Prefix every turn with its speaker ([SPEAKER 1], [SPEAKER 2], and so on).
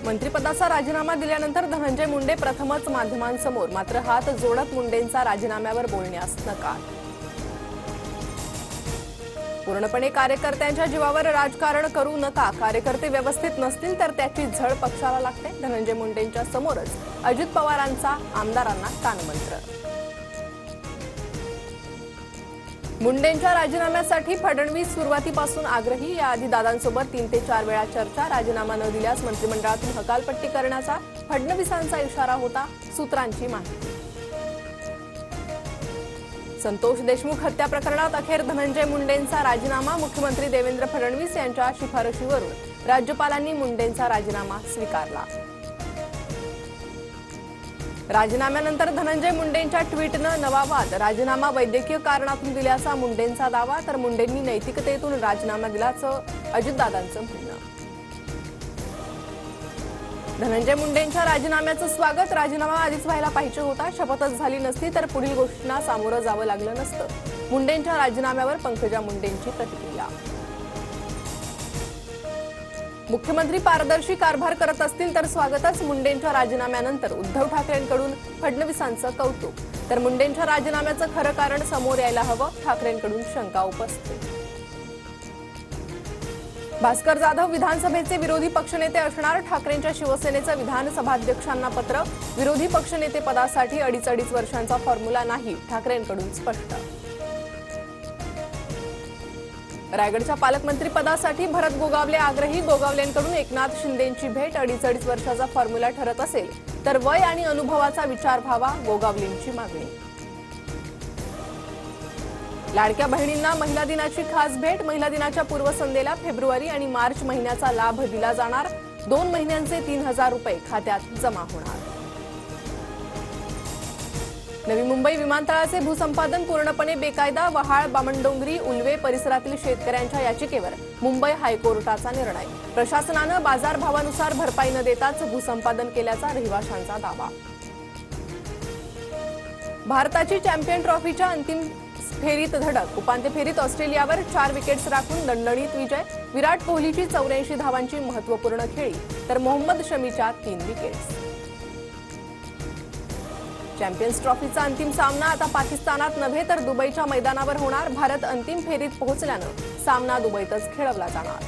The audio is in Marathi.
[SPEAKER 1] मंत्रिपदाचा राजीनामा दिल्यानंतर धनंजय मुंडे प्रथमच माध्यमांसमोर, मात्र हात जोडत मुंडेंचा राजीनाम्यावर बोलण्यास नकार। पूर्णपणे कार्यकर्त्यांच्या जीवावर राजकारण करू नका, कार्यकर्ते व्यवस्थित नसतील तर त्याची झळ पक्षाला लागते। धनंजय मुंडेंच्या समोरच अजित पवारांचा आमदारांना कानमंत्र। मुंडेंच्या राजीनाम्यासाठी फडणवीस सुरुवातीपासून आग्रही, याआधी दादांसोबत 3 ते 4 वेळा चर्चा। राजीनामा न दिल्यास मंत्रिमंडळातून हकालपट्टी करण्याचा फडणवीसांचा इशारा होता, सूत्रांची माहिती। संतोष देशमुख हत्या प्रकरणात अखेर धनंजय मुंडेंचा राजीनामा। मुख्यमंत्री देवेंद्र फडणवीस यांच्या शिफारशीवरून राज्यपालांनी मुंडेंचा राजीनामा स्वीकारला। राजीनाम्यानंतर धनंजय मुंडेंच्या ट्विटनं नवा वाद। राजीनामा वैद्यकीय कारणातून दिल्याचा मुंडेंचा दावा, तर मुंडेंनी नैतिकतेतून राजीनामा दिल्याचं अजितदादांचं म्हणणं। धनंजय मुंडेंच्या राजीनाम्याचं स्वागत। राजीनामा आधीच व्हायला पाहिजे होता, शपथच झाली नसती तर पुढील गोष्टींना सामोरं जावं लागलं नसतं। मुंडेंच्या राजीनाम्यावर पंकजा मुंडेंची प्रतिक्रिया। मुख्यमंत्री पारदर्शी कारभार करत असतील तर स्वागतच। मुंडेंच्या राजीनाम्यानंतर उद्धव ठाकरेंकडून फडणवीसांचं कौतुक, तर मुंडेंच्या राजीनाम्याचं खरं कारण समोर यायला हवं, ठाकरेंकडून शंका उपस्थित। भास्कर जाधव विधानसभेचे विरोधी पक्षनेते असणार। ठाकरेंच्या शिवसेनेचं विधानसभाध्यक्षांना पत्र। विरोधी पक्षनेते पदासाठी 2.5 वर्षांचा फॉर्म्युला नाही, ठाकरेंकडून स्पष्ट। रायगडच्या पालकमंत्री पदासाठी भरत गोगावले आग्रही। गोगावलेंकडून एकनाथ शिंदेंची भेट। 2.5 वर्षाचा फॉर्म्युला ठरत असेल तर वय आणि अनुभवाचा विचार व्हावा, गोगावलेंची मागणी। लाडक्या बहिणींना महिला दिनाची खास भेट। महिला दिनाच्या पूर्वसंध्येला फेब्रुवारी आणि मार्च महिन्याचा लाभ दिला जाणार। 2 महिन्यांचे 3,000 रुपये खात्यात जमा होणार। नवी मुंबई विमानतळाचे भूसंपादन पूर्णपणे बेकायदा। वहाळ, बामणडोंगरी, उल्वे परिसरातील शेतकऱ्यांच्या याचिकेवर मुंबई हायकोर्टाचा निर्णय। प्रशासनानं बाजारभावानुसार भरपाई न देताच भूसंपादन केल्याचा रहिवाशांचा दावा। भारताची चॅम्पियन ट्रॉफीच्या अंतिम फेरीत धडक। उपांत्य फेरीत ऑस्ट्रेलियावर 4 विकेट्स राखून दणदणीत विजय। विराट कोहलीची 84 धावांची महत्त्वपूर्ण खेळी, तर मोहम्मद शमीच्या 3 विकेट्स। चॅम्पियन्स ट्रॉफीचा अंतिम सामना आता पाकिस्तानात नव्हे तर दुबईच्या मैदानावर होणार। भारत अंतिम फेरीत पोहोचल्यानं सामना दुबईतच खेळवला जाणार।